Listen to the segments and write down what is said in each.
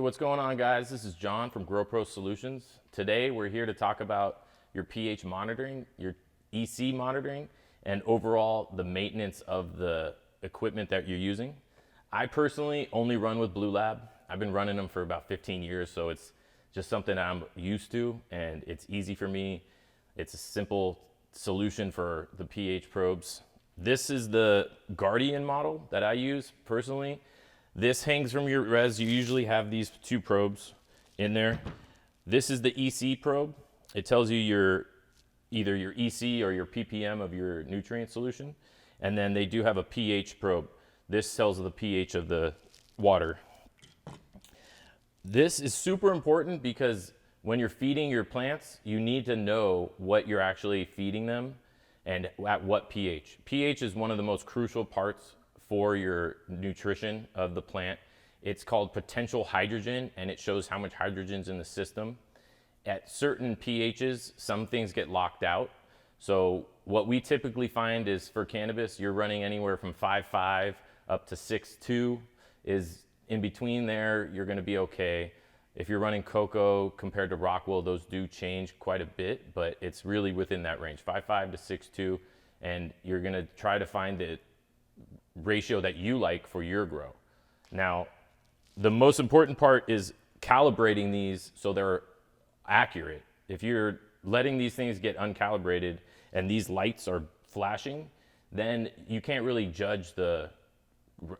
What's going on, guys? This is John from GrowPro Solutions. Today we're here to talk about your pH monitoring, your EC monitoring, and overall the maintenance of the equipment that you're using. I personally only run with Blue Lab. I've been running them for about 15 years, so it's just something that I'm used to and it's easy for me. It's a simple solution for the pH probes. This is the Guardian model that I use personally. This hangs from your res. You usually have these two probes in there. This is the EC probe. It tells you either your EC or your ppm of your nutrient solution. And then they do have a pH probe. This tells the pH of the water. This is super important because when you're feeding your plants, you need to know what you're actually feeding them and at what pH. pH is one of the most crucial parts for your nutrition of the plant. It's called potential hydrogen, and it shows how much hydrogen's in the system. At certain pHs, some things get locked out. So what we typically find is for cannabis, you're running anywhere from 5.5 up to 6.2 is in between there, you're gonna be okay. If you're running cocoa compared to Rockwool, those do change quite a bit, but it's really within that range, 5.5 to 6.2, and you're gonna try to find the ratio that you like for your grow. Now, the most important part is calibrating these so they're accurate. If you're letting these things get uncalibrated and these lights are flashing, then you can't really judge the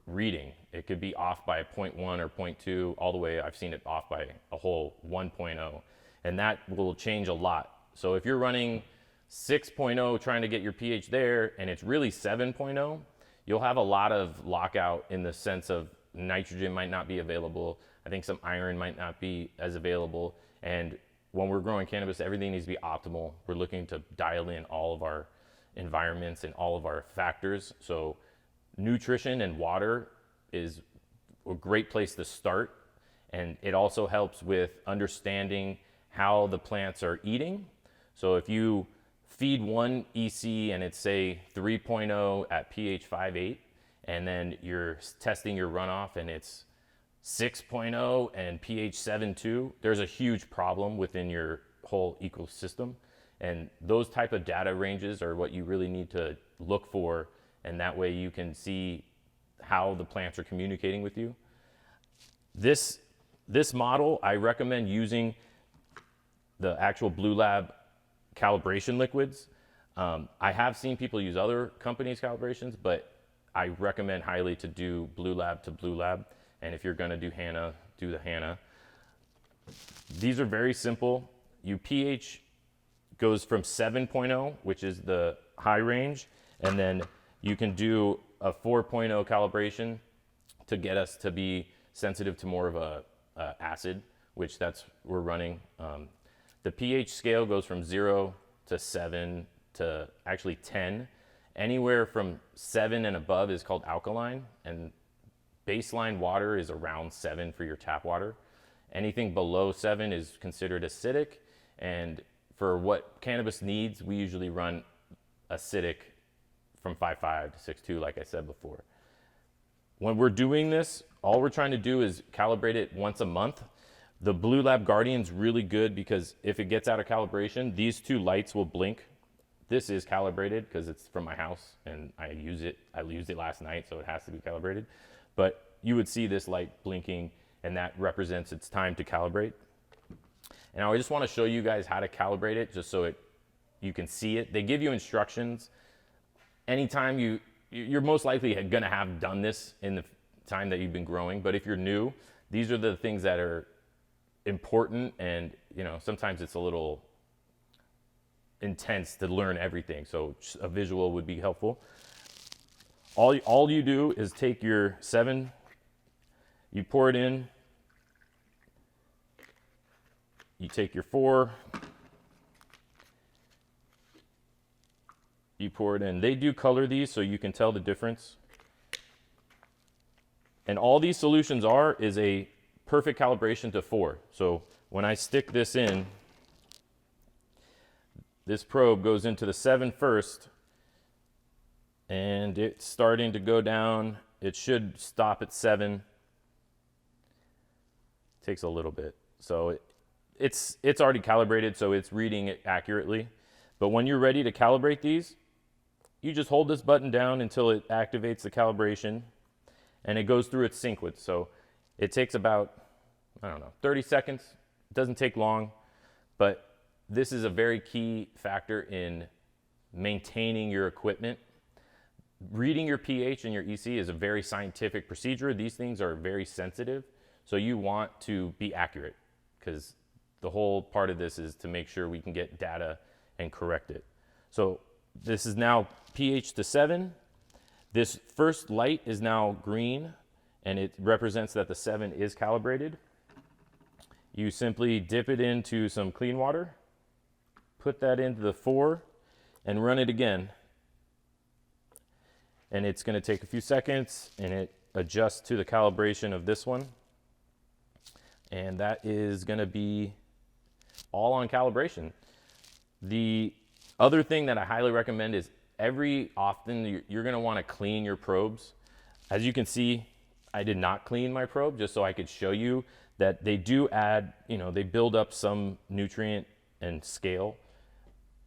reading. It could be off by 0.1 or 0.2 all the way. I've seen it off by a whole 1.0, and that will change a lot. So if you're running 6.0 trying to get your pH there and it's really 7.0, you'll have a lot of lockout in the sense of nitrogen might not be available. I think some iron might not be as available. And when we're growing cannabis, everything needs to be optimal. We're looking to dial in all of our environments and all of our factors. So nutrition and water is a great place to start. And it also helps with understanding how the plants are eating. So if you feed one EC and it's say 3.0 at pH 5.8, and then you're testing your runoff and it's 6.0 and pH 7.2, there's a huge problem within your whole ecosystem. And those type of data ranges are what you really need to look for, and that way you can see how the plants are communicating with you. This model, I recommend using the actual Blue Lab calibration liquids. I have seen people use other companies' calibrations, but I recommend highly to do Blue Lab to Blue Lab. And if you're gonna do Hannah, do the Hannah. These are very simple. Your pH goes from 7.0, which is the high range, and then you can do a 4.0 calibration to get us to be sensitive to more of a acid, which we're running. The pH scale goes from 0 to 7 to actually 10. Anywhere from 7 and above is called alkaline, and baseline water is around 7 for your tap water. Anything below 7 is considered acidic, and for what cannabis needs, we usually run acidic from 5.5 to 6.2, like I said before. When we're doing this, all we're trying to do is calibrate it once a month. The Blue Lab Guardian's really good because if it gets out of calibration, these two lights will blink. This is calibrated because it's from my house and I use it. I used it last night, so it has to be calibrated. But you would see this light blinking, and that represents it's time to calibrate. And I just want to show you guys how to calibrate it just so you can see it. They give you instructions. Anytime you're most likely going to have done this in the time that you've been growing, but if you're new, these are the things that are important, and sometimes it's a little intense to learn everything, so a visual would be helpful. All you do is take your 7, you pour it in, you take your 4, you pour it in. They do color these so you can tell the difference. And all these solutions is a perfect calibration to 4. So when I stick this in, this probe goes into the 7 first, and it's starting to go down. It should stop at 7. Takes a little bit. So it's already calibrated, so it's reading it accurately. But when you're ready to calibrate these, you just hold this button down until it activates the calibration, and it goes through its sequence. So it takes about, I don't know, 30 seconds. It doesn't take long, but this is a very key factor in maintaining your equipment. Reading your pH and your EC is a very scientific procedure. These things are very sensitive, so you want to be accurate, because the whole part of this is to make sure we can get data and correct it. So this is now pH to 7. This first light is now green, and it represents that the 7 is calibrated. You simply dip it into some clean water, put that into the 4, and run it again. And it's going to take a few seconds, and it adjusts to the calibration of this one. And that is going to be all on calibration. The other thing that I highly recommend is every often you're going to want to clean your probes. As you can see, I did not clean my probe just so I could show you that they do add, they build up some nutrient and scale.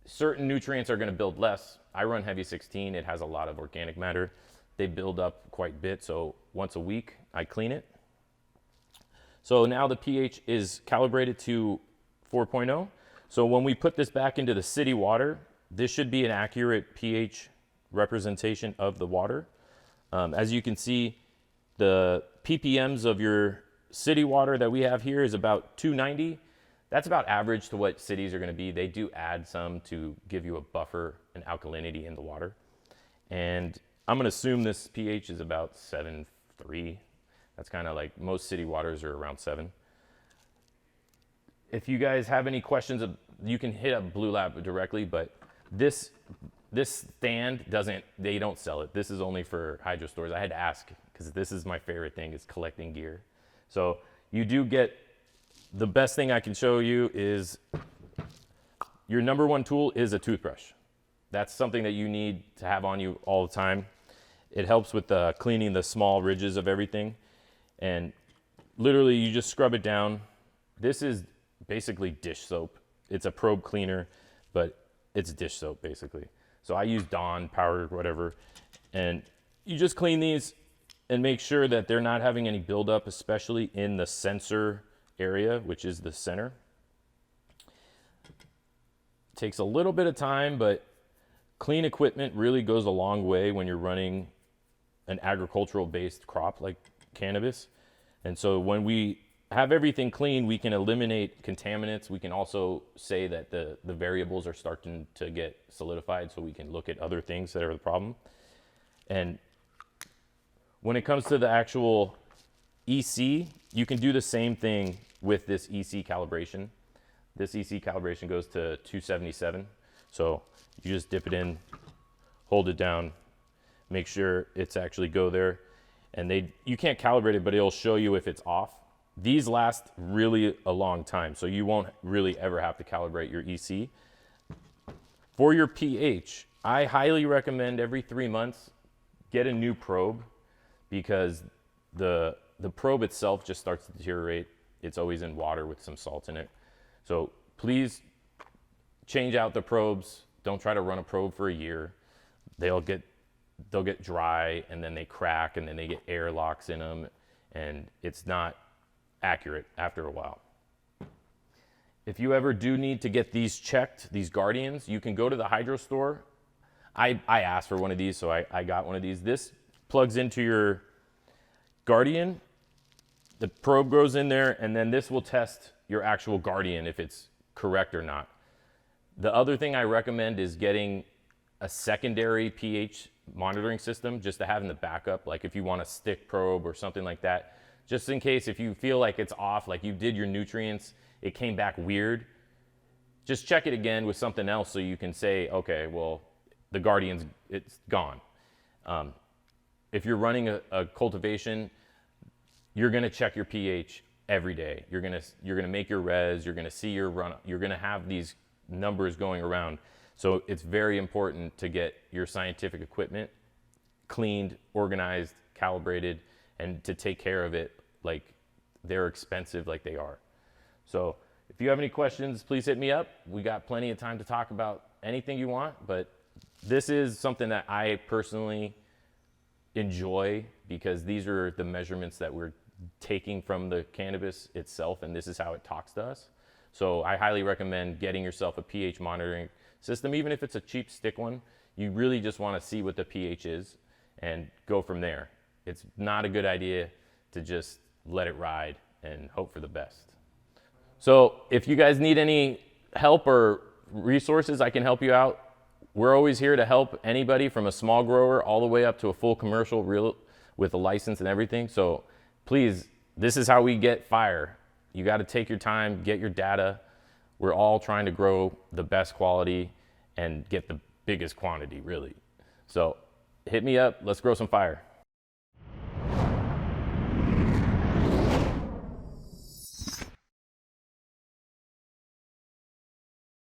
Certain nutrients are going to build less. I run heavy 16. It has a lot of organic matter. They build up quite a bit. So once a week, I clean it. So now the pH is calibrated to 4.0. So when we put this back into the city water, this should be an accurate pH representation of the water. As you can see, the ppms of your city water that we have here is about 290. That's about average to what cities are going to be. They do add some to give you a buffer and alkalinity in the water. And I'm going to assume this pH is about 7.3. That's kind of like most city waters are around 7. If you guys have any questions, you can hit up Blue Lab directly, but this stand they don't sell it. This is only for hydro stores. I had to ask because this is my favorite thing, is collecting gear. So you do get, the best thing I can show you is your number one tool is a toothbrush. That's something that you need to have on you all the time. It helps with cleaning the small ridges of everything. And literally you just scrub it down. This is basically dish soap. It's a probe cleaner, but it's dish soap basically. So I use Dawn, Power, whatever. And you just clean these and make sure that they're not having any buildup, especially in the sensor area, which is the center. Takes a little bit of time, but clean equipment really goes a long way when you're running an agricultural based crop like cannabis. And so when we have everything clean, we can eliminate contaminants. We can also say that the variables are starting to get solidified, so we can look at other things that are the problem. And when it comes to the actual EC, you can do the same thing with this EC calibration. This EC calibration goes to 277. So you just dip it in, hold it down, make sure it's actually go there. And you can't calibrate it, but it'll show you if it's off. These last really a long time, so you won't really ever have to calibrate your EC. For your pH, I highly recommend every 3 months, get a new probe, because the probe itself just starts to deteriorate. It's always in water with some salt in it. So please change out the probes. Don't try to run a probe for a year. They'll get dry, and then they crack, and then they get air locks in them, and it's not accurate after a while. If you ever do need to get these checked, these Guardians, you can go to the hydro store. I asked for one of these, so I got one of these. This plugs into your Guardian. The probe goes in there, and then this will test your actual Guardian if it's correct or not. The other thing I recommend is getting a secondary pH monitoring system just to have in the backup, like if you want a stick probe or something like that, just in case if you feel like it's off, like you did your nutrients, it came back weird, just check it again with something else so you can say, okay, well, the Guardian's, it's gone. If you're running a cultivation, you're gonna check your pH every day. You're gonna make your res, you're gonna see your run, you're gonna have these numbers going around. So it's very important to get your scientific equipment cleaned, organized, calibrated, and to take care of it like they're expensive like they are. So if you have any questions, please hit me up. We got plenty of time to talk about anything you want, but this is something that I personally enjoy because these are the measurements that we're taking from the cannabis itself, and this is how it talks to us. So I highly recommend getting yourself a pH monitoring system, even if it's a cheap stick one. You really just want to see what the pH is and go from there. It's not a good idea to just let it ride and hope for the best. So if you guys need any help or resources, I can help you out. We're always here to help anybody from a small grower all the way up to a full commercial real with a license and everything. So please, this is how we get fire. You got to take your time, get your data. We're all trying to grow the best quality and get the biggest quantity, really. So hit me up. Let's grow some fire.